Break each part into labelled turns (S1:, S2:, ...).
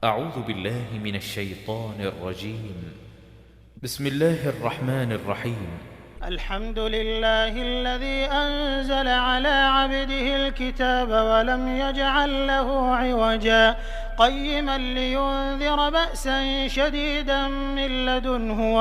S1: أعوذ بالله من الشيطان الرجيم. بسم الله الرحمن الرحيم.
S2: الحمد لله الذي أنزل على عبده الكتاب ولم يجعل له عوجا قيما لينذر بأسا شديدا من لدنه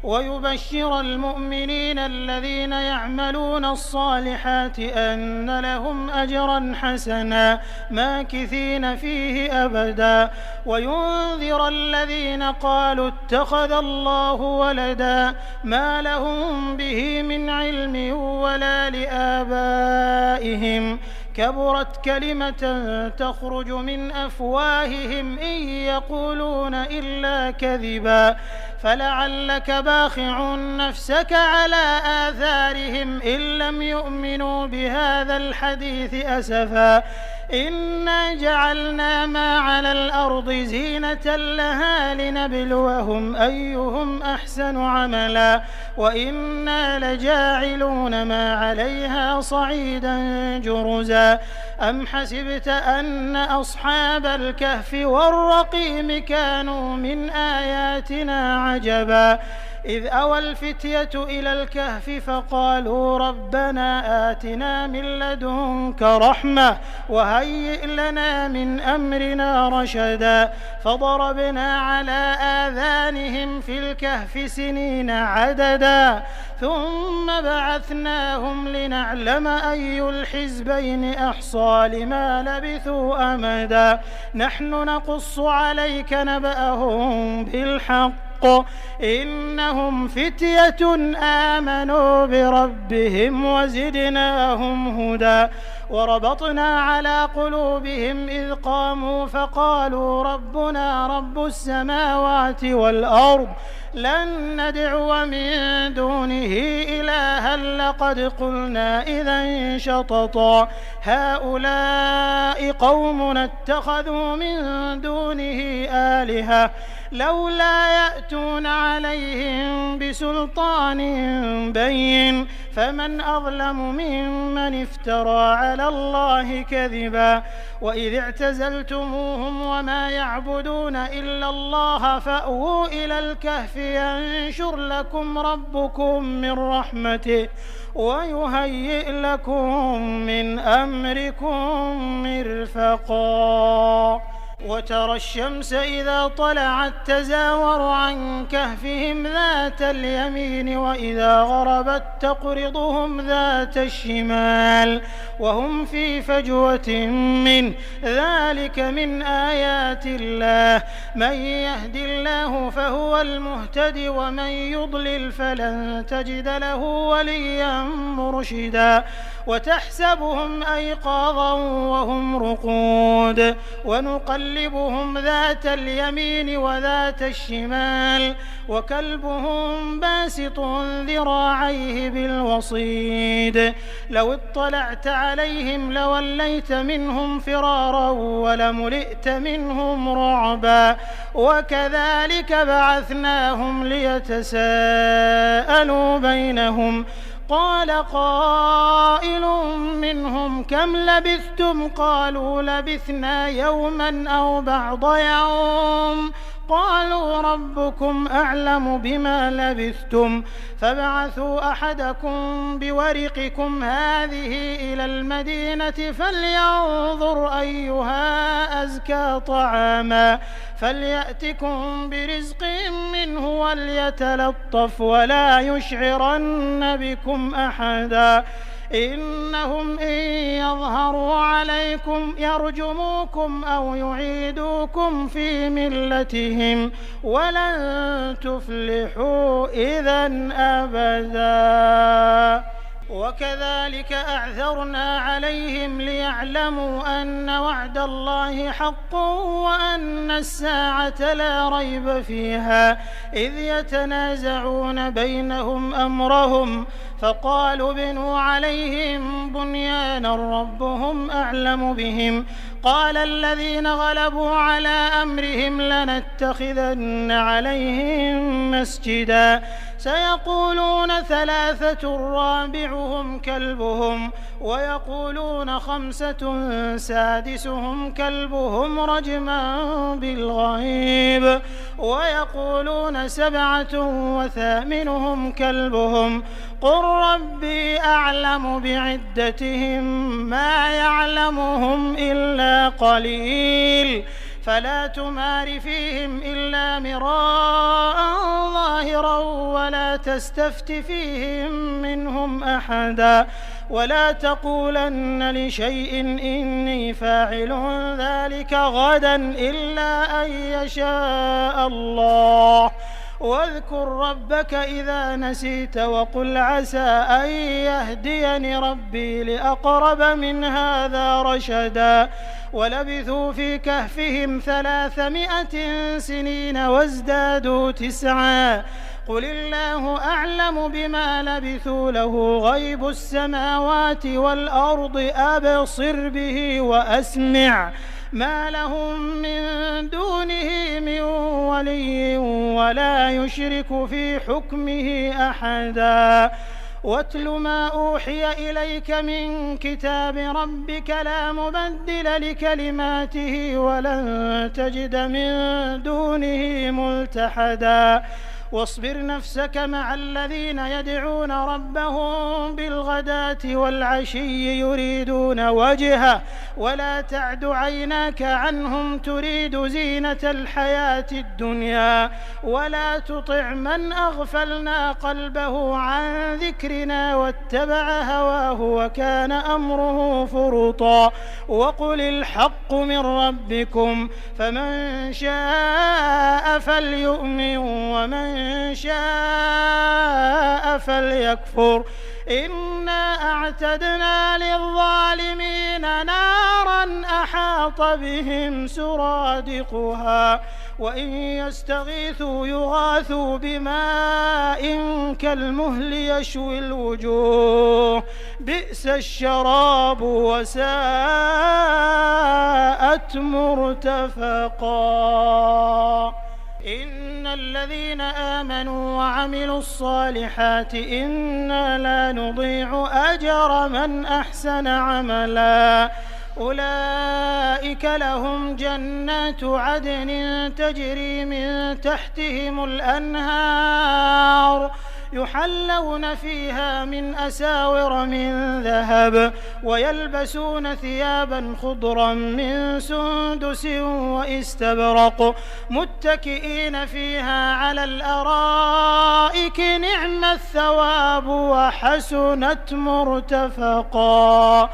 S2: ويبشر المؤمنين الذين يعملون الصالحات أن لهم أجرا حسنا ماكثين فيه أبدا وينذر الذين قالوا اتخذ الله ولدا ما لهم به من علم ولا لآبائهم كبرت كلمة تخرج من أفواههم إن يقولون إلا كذبا فلعلك باخع نفسك على آثارهم إن لم يؤمنوا بهذا الحديث أسفا إنا جعلنا ما على الأرض زينة لها لنبلوهم أيهم أحسن عملا وإنا لجاعلون ما عليها صعيدا جرزا أم حسبت أن أصحاب الكهف والرقيم كانوا من آياتنا عجبا إذ أوى الفتية إلى الكهف فقالوا ربنا آتنا من لدنك رحمة وهيئ لنا من أمرنا رشدا فضربنا على آذانهم في الكهف سنين عددا ثم بعثناهم لنعلم أي الحزبين أحصى لما لبثوا أمدا نحن نقص عليك نبأهم بالحق إنهم فتية آمنوا بربهم وزدناهم هدى وربطنا على قلوبهم إذ قاموا فقالوا ربنا رب السماوات والأرض لن ندعو من دونه إلها لقد قلنا إذا شططا هؤلاء قومنا اتخذوا من دونه آلهة لولا يأتون عليهم بسلطان بين فمن أظلم ممن افترى على الله كذبا وإذ اعتزلتموهم وما يعبدون إلا الله فأووا إلى الكهف ينشر لكم ربكم من رحمته ويهيئ لكم من أمركم مرفقا وترى الشمس إذا طلعت تزاور عن كهفهم ذات اليمين وإذا غربت تقرضهم ذات الشمال وهم في فجوة منه ذلك من آيات الله من يهد الله فهو المهتد ومن يضلل فلن تجد له وليا مرشدا وتحسبهم أيقاظا وهم رقود ونقلبهم ذات اليمين وذات الشمال وكلبهم باسط ذراعيه بالوصيد لو اطلعت عليهم لوليت منهم فرارا ولملئت منهم رعبا وكذلك بعثناهم ليتساءلوا بينهم قال قائل منهم كم لبثتم قالوا لبثنا يوما أو بعض يوم قالوا ربكم أعلم بما لبثتم فابعثوا أحدكم بورقكم هذه إلى المدينة فلينظر أيها أزكى طعاما فليأتكم برزق منه وليتلطف ولا يشعرن بكم أحدا إنهم إن يظهروا عليكم يرجموكم أو يعيدوكم في ملتهم ولن تفلحوا إذا أبدا وكذلك أعثرنا عليهم ليعلموا أن وعد الله حق وأن الساعة لا ريب فيها إذ يتنازعون بينهم أمرهم فقالوا ابنوا عليهم بنيانا ربهم أعلم بهم قال الذين غلبوا على أمرهم لنتخذن عليهم مسجدا سيقولون 3 رابعهم كلبهم ويقولون 5 سادسهم كلبهم رجما بالغيب ويقولون 7 وثامنهم كلبهم قل ربي أعلم بعدتهم ما يعلمهم إلا قليل فلا تمار فيهم إلا مراء ظاهرا ولا تستفت فيهم منهم أحدا ولا تقولن لشيء إني فاعل ذلك غدا إلا أن يشاء الله واذكر ربك إذا نسيت وقل عسى أن يهديني ربي لأقرب من هذا رشدا ولبثوا في كهفهم 300 سنين وازدادوا 9 قل الله أعلم بما لبثوا له غيب السماوات والأرض أبصر به وأسمع ما لهم من دونه من ولي ولا يشرك في حكمه أحدا واتل ما أوحي إليك من كتاب ربك لا مبدل لكلماته ولن تجد من دونه ملتحدا واصبر نفسك مع الذين يدعون ربهم بالغداة والعشي يريدون وجهه ولا تعد عيناك عنهم تريد زينة الحياة الدنيا ولا تطع من أغفلنا قلبه عن ذكرنا واتبع هواه وكان أمره فرطا وقل الحق من ربكم فمن شاء فليؤمن ومن شاء فليكفر إنا أعتدنا للظالمين نارا أحاط بهم سرادقها وإن يستغيثوا يغاثوا بماء كالمهل يشوي الوجوه بئس الشراب وساءت مرتفقا إن الذين آمنوا وعملوا الصالحات إنا لا نضيع أجر من أحسن عملا أولئك لهم جنات عدن تجري من تحتهم الأنهار يحلون فيها من أساور من ذهب ويلبسون ثيابا خضرا من سندس واستبرق متكئين فيها على الأرائك نعم الثواب وحسنت مرتفقا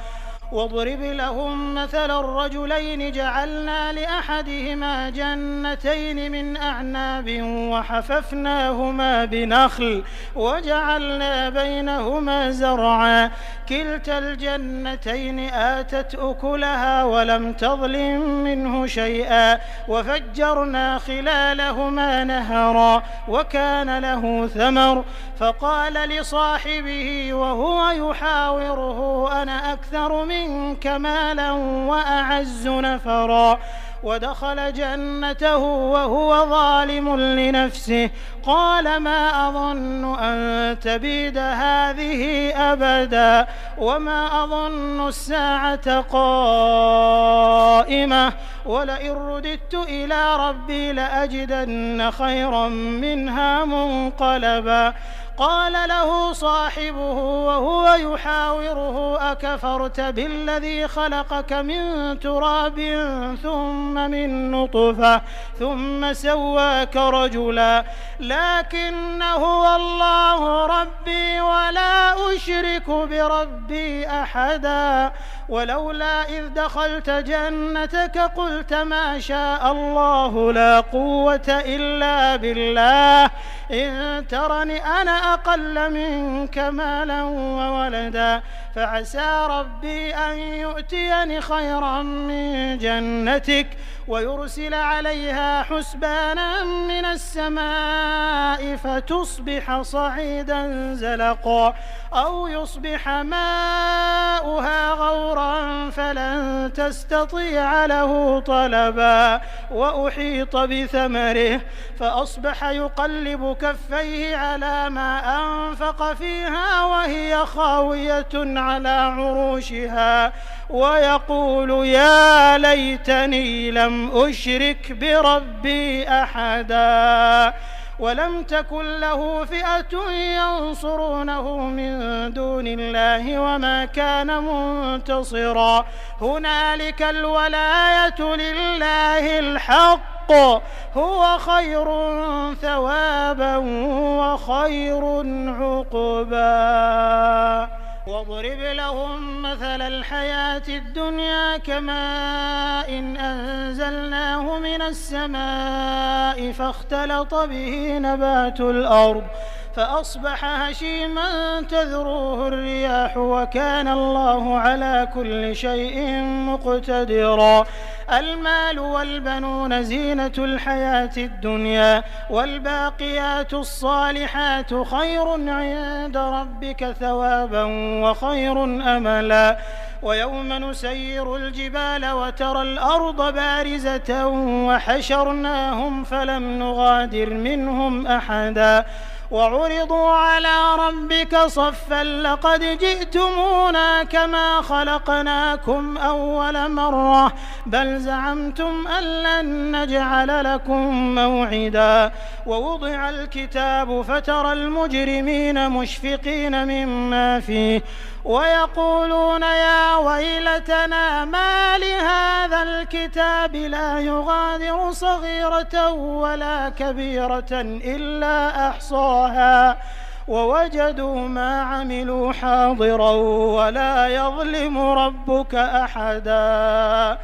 S2: واضرب لهم مثل الرجلين جعلنا لأحدهما جنتين من أعناب وحففناهما بنخل وجعلنا بينهما زرعا كلتا الجنتين آتت أكلها ولم تظلم منه شيئا وفجرنا خلالهما نهرا وكان له ثمر فقال لصاحبه وهو يحاوره أنا أكثر منك مالا وأعز نفرا ودخل جنته وهو ظالم لنفسه قال ما أظن أن تبيد هذه أبدا وما أظن الساعة قائمة ولئن رددت إلى ربي لأجدن خيرا منها منقلبا قال له صاحبه وهو يحاوره أكفرت بالذي خلقك من تراب ثم من نطفة ثم سواك رجلا لكن هو الله ربي ولا أشرك بربي أحدا ولولا إذ دخلت جنتك قلت ما شاء الله لا قوة إلا بالله إن ترني أنا أقل منك مالا وولدا فعسى ربي أن يؤتيني خيرا من جنتك ويرسل عليها حسبانا من السماء فتصبح صعيدا زلقا أو يصبح ماؤها غورا فلن تستطيع له طلبا وأحيط بثمره فأصبح يقلب كفيه على ما أنفق فيها وهي خاوية على عروشها ويقول يا ليتني لم أشرك بربي أحدا ولم تكن له فئة ينصرونه من دون الله وما كان منتصرا هنالك الولاية لله الحق هو خير ثوابا وخير عقبا واضرب لهم مثل الحياة الدنيا كماء إن أنزلناه من السماء فاختلط به نبات الأرض فأصبح هشيما تذروه الرياح وكان الله على كل شيء مقتدرا المال والبنون زينة الحياة الدنيا والباقيات الصالحات خير عند ربك ثوابا وخير أملا ويوم نسير الجبال وترى الأرض بارزة وحشرناهم فلم نغادر منهم أحدا وعرضوا على ربك صفا لقد جئتمونا كما خلقناكم أول مرة بل زعمتم أن لن نجعل لكم موعدا ووضع الكتاب فترى المجرمين مشفقين مما فيه ويقولون يا ويلتنا ما لهذا الكتاب لا يغادر صغيرة ولا كبيرة إلا أحصاها ووجدوا ما عملوا حاضرا ولا يظلم ربك أحدا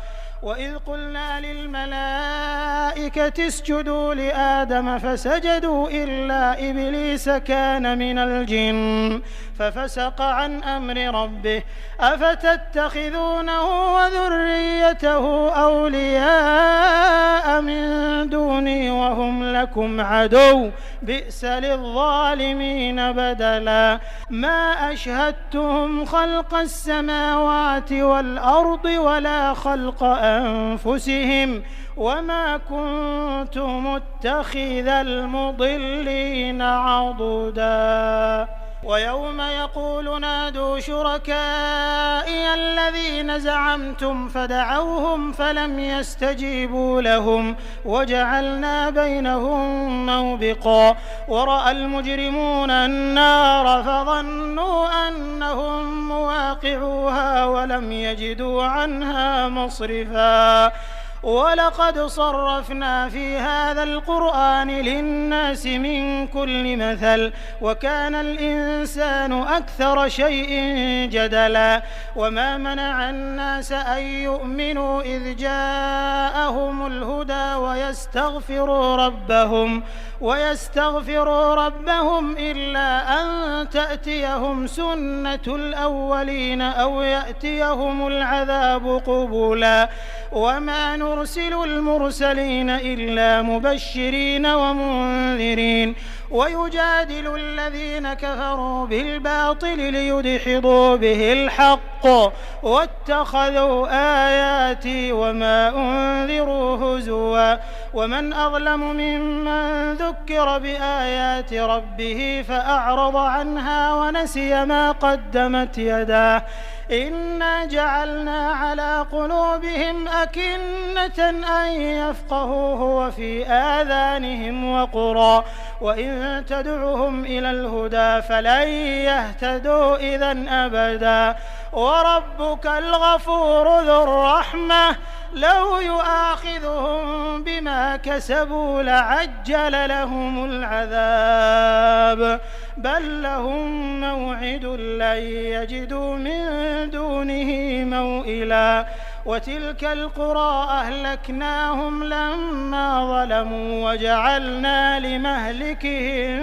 S2: وإذ قلنا للملائكة اسجدوا لآدم فسجدوا إلا إبليس كان من الجن ففسق عن أمر ربه أفتتخذونه وذريته أولياء من دوني وهم لكم عدو بئس للظالمين بدلا ما أشهدتهم خلق السماوات والأرض ولا خلق أنفسهم وما كنت متخذ المضلين عضدا ويوم يقول نادوا شركائي الذين زعمتم فدعوهم فلم يستجيبوا لهم وجعلنا بينهم موبقا ورأى المجرمون النار فظنوا أنهم مواقعوها ولم يجدوا عنها مصرفا ولقد صرفنا في هذا القرآن للناس من كل مثل وكان الإنسان أكثر شيء جدلا وما منع الناس أن يؤمنوا إذ جاءهم الهدى ويستغفروا ربهم إلا أن تأتيهم سنة الأولين أو يأتيهم العذاب قبلا وما نرسل المرسلين إلا مبشرين ومنذرين ويجادل الذين كفروا بالباطل ليدحضوا به الحق واتخذوا آياتي وما أنذروا هزوا ومن أظلم ممن ذكر بآيات ربه فأعرض عنها ونسي ما قدمت يداه إنا جعلنا على قلوبهم أكنة أن يفقهوه وفي آذانهم وقرا وإن تدعهم إلى الهدى فلن يهتدوا إذن أبدا وربك الغفور ذو الرحمة لو يؤاخذهم بما كسبوا لعجل لهم العذاب بل لهم موعد لن يجدوا من دونه موئلا وتلك القرى أهلكناهم لما ظلموا وجعلنا لمهلكهم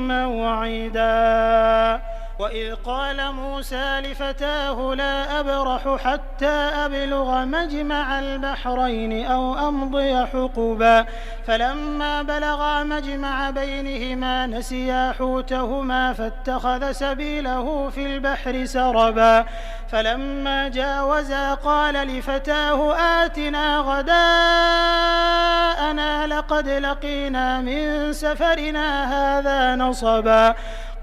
S2: موعدا وإذ قال موسى لفتاه لا أبرح حتى أبلغ مجمع البحرين أو أمضي حقبا فلما بلغا مجمع بينهما نسيا حوتهما فاتخذ سبيله في البحر سربا فلما جاوزا قال لفتاه آتنا غداءنا لقد لقينا من سفرنا هذا نصبا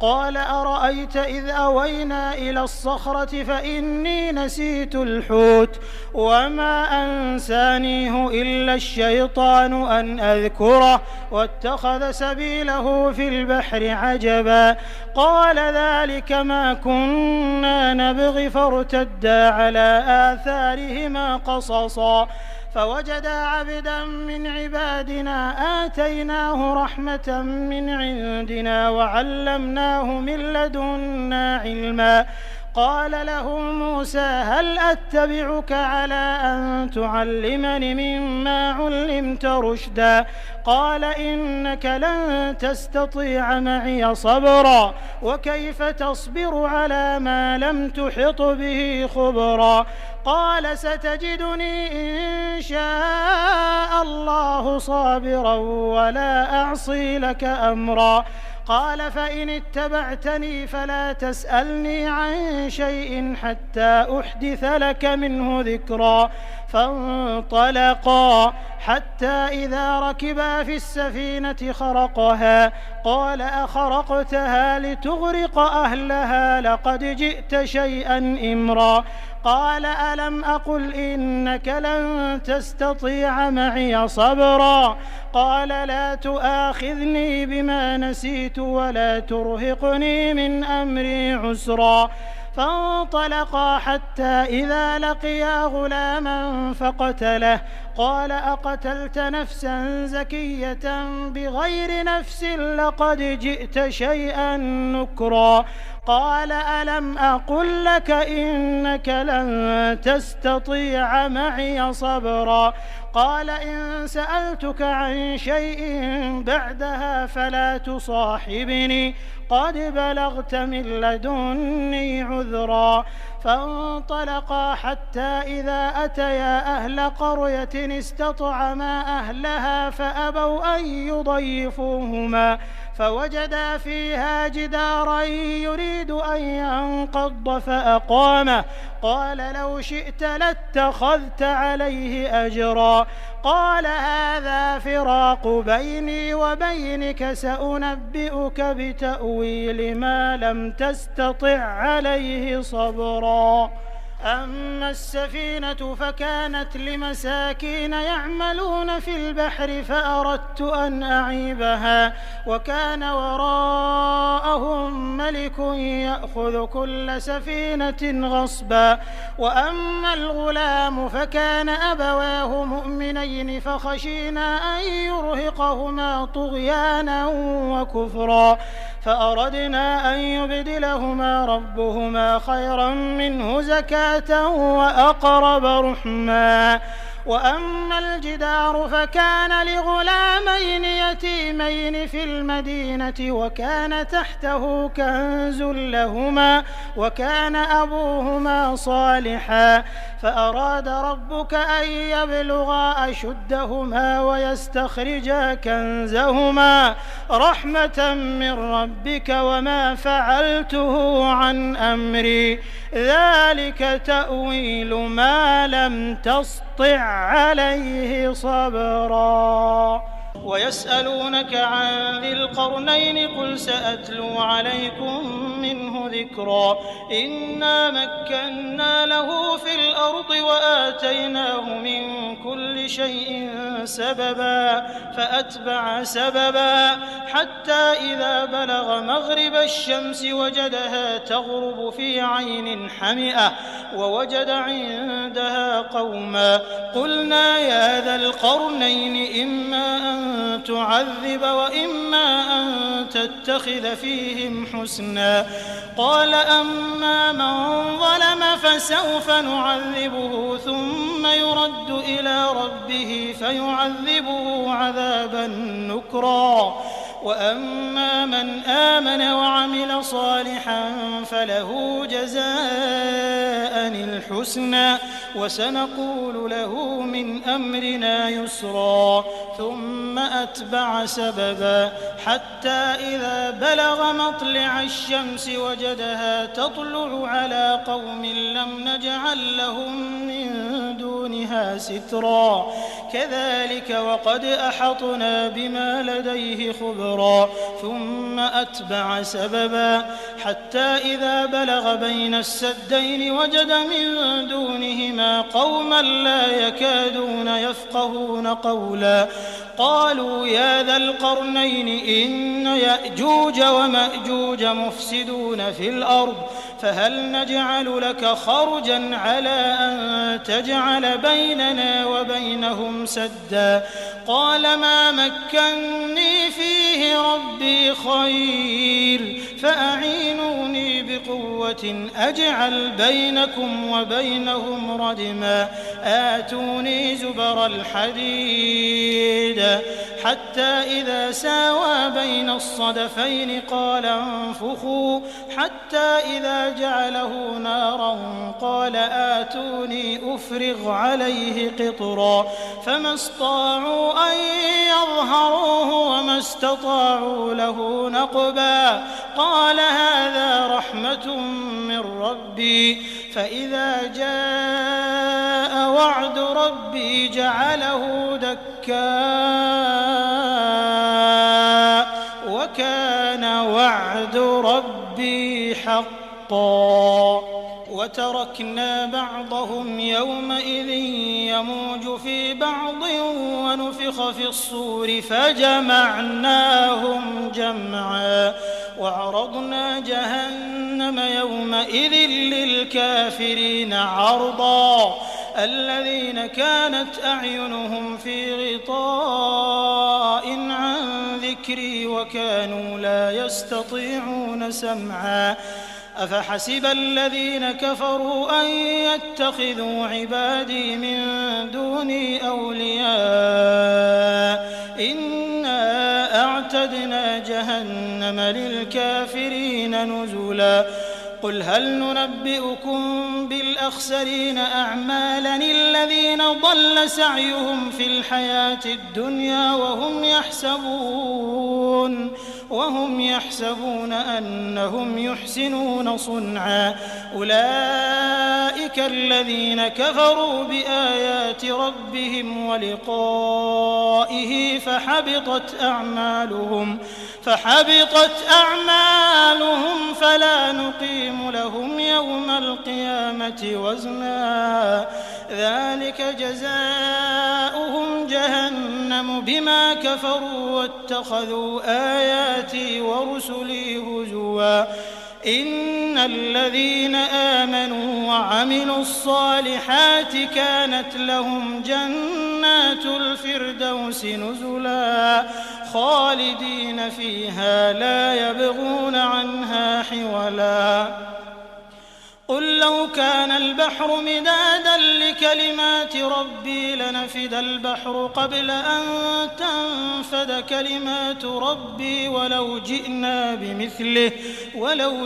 S2: قال أرأيت إذ أوينا إلى الصخرة فإني نسيت الحوت وما أنسانيه إلا الشيطان أن أذكره واتخذ سبيله في البحر عجبا قال ذلك ما كنا نبغي فارتدا على آثارهما قصصا فوجدا عبدا من عبادنا آتيناه رحمة من عندنا وعلمناه من لدنا علما قال له موسى هل أتبعك على أن تعلمني مما علمت رشدا قال إنك لن تستطيع معي صبرا وكيف تصبر على ما لم تحط به خبرا قال ستجدني إن شاء الله صابرا ولا أعصي لك أمرا قال فإن اتبعتني فلا تسألني عن شيء حتى أحدث لك منه ذكرا فانطلقا حتى إذا ركبا في السفينة خرقها قال أخرقتها لتغرق أهلها لقد جئت شيئا إمرا قال ألم أقل إنك لن تستطيع معي صبرا قال لا تؤاخذني بما نسيت ولا ترهقني من أمري عسرا فانطلقا حتى إذا لقيا غلاما فقتله قال أقتلت نفسا زكية بغير نفس لقد جئت شيئا نكرا قال ألم أقل لك إنك لن تستطيع معي صبرا قال إن سألتك عن شيء بعدها فلا تصاحبني قد بلغت من لدني عذرا فانطلقا حتى إذا أتيا أهل قرية استطعما أهلها فأبوا أن يضيفوهما فوجدا فيها جدارا يريد أن ينقض فأقامه قال لو شئت لاتخذت عليه أجرا قال هذا فراق بيني وبينك سأنبئك بتأويل ما لم تستطع عليه صبرا أما السفينة فكانت لمساكين يعملون في البحر فأردت أن أعيبها وكان وراءهم ملك يأخذ كل سفينة غصبا وأما الغلام فكان أبواه مؤمنين فخشينا أن يرهقهما طغيانا وكفرا فأردنا أن يبدلهما ربهما خيرا منه زكاة وأقرب رحما وأما الجدار فكان لغلامين يتيمين في المدينة وكان تحته كنز لهما وكان أبوهما صالحا فأراد ربك أن يبلغا أشدهما ويستخرجا كنزهما رحمة من ربك وما فعلته عن أمري ذلك تأويل ما لم تسطع عليه صبرا ويسألونك عن ذي القرنين قل سأتلو عليكم منه ذكرا إنا مكنا له في الأرض وآتيناه من كل شيء سببا فأتبع سببا حتى إذا بلغ مغرب الشمس وجدها تغرب في عين حمئة ووجد عندها قوما قلنا يا ذا القرنين إما أن تعذب وإما أن تتخذ فيهم حسنا قال أما من ظلم فسوف نعذبه ثم يرد إلى ربه فيعذبه عذابا نكرا وأما من آمن وعمل صالحا فله جزاء الحسنى وسنقول له من أمرنا يسرا ثم أتبع سببا حتى إذا بلغ مطلع الشمس وجدها تطلع على قوم لم نجعل لهم من دونها سترا كذلك وقد أحطنا بما لديه خبرا ثم أتبع سببا حتى إذا بلغ بين السدين وجد من دونهما قوما لا يكادون يفقهون قولا قالوا يا ذا القرنين إن يأجوج ومأجوج مفسدون في الأرض فهل نجعل لك خرجا على أن تجعل بيننا وبينهم سدا قال ما مكني فيه ربي خير فأعينوني بقوة أجعل بينكم وبينهم ردما آتوني زبر الحديد حتى إذا ساوى بين الصدفين قال انفخوا حتى إذا جعله نارا قال آتوني أفرغ عليه قطرا فما استطاعوا أن يظهروه وما استطاعوا له نقبا قال هذا رحمة من ربي فإذا جاء وعد ربي جعله دكاء وكان وعد ربي حقا وتركنا بعضهم يومئذ يموج في بعض ونفخ في الصور فجمعناهم جمعا وعرضنا جهنم يومئذ للكافرين عرضا الذين كانت أعينهم في غطاء عن ذكري وكانوا لا يستطيعون سمعا أفحسب الذين كفروا أن يتخذوا عبادي من دوني أولياء إنا أعتدنا جهنم للكافرين نزلا قل هل ننبئكم بالأخسرين أعمالا الذين ضل سعيهم في الحياة الدنيا وهم يحسبون أنهم يحسنون صنعا أولئك الذين كفروا بآيات ربهم ولقائه فحبطت أعمالهم فلا نقيم لهم يوم القيامة وزنا ذلك جزاؤهم جهنم بما كفروا واتخذوا آياتي ورسلي هزوا إن الذين آمنوا وعملوا الصالحات كانت لهم جنات الفردوس نزلا خالدين فيها لا يبغون عنها حولا قل لو كان البحر مدادا لكلمات ربي لنفد البحر قبل أن تنفد كلمات ربي ولو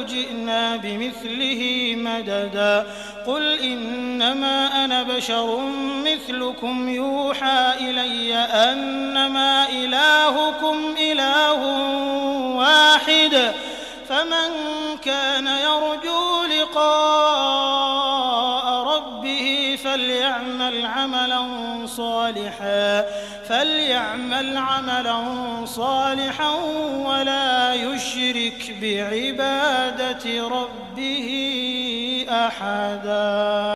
S2: جئنا بمثله مددا قل إنما أنا بشر مثلكم يوحى إلي أنما إلهكم إله واحد فمن كان يرجو لقاء ربه فليعمل عملا صالحا ولا يشرك بعبادة ربه أحدا.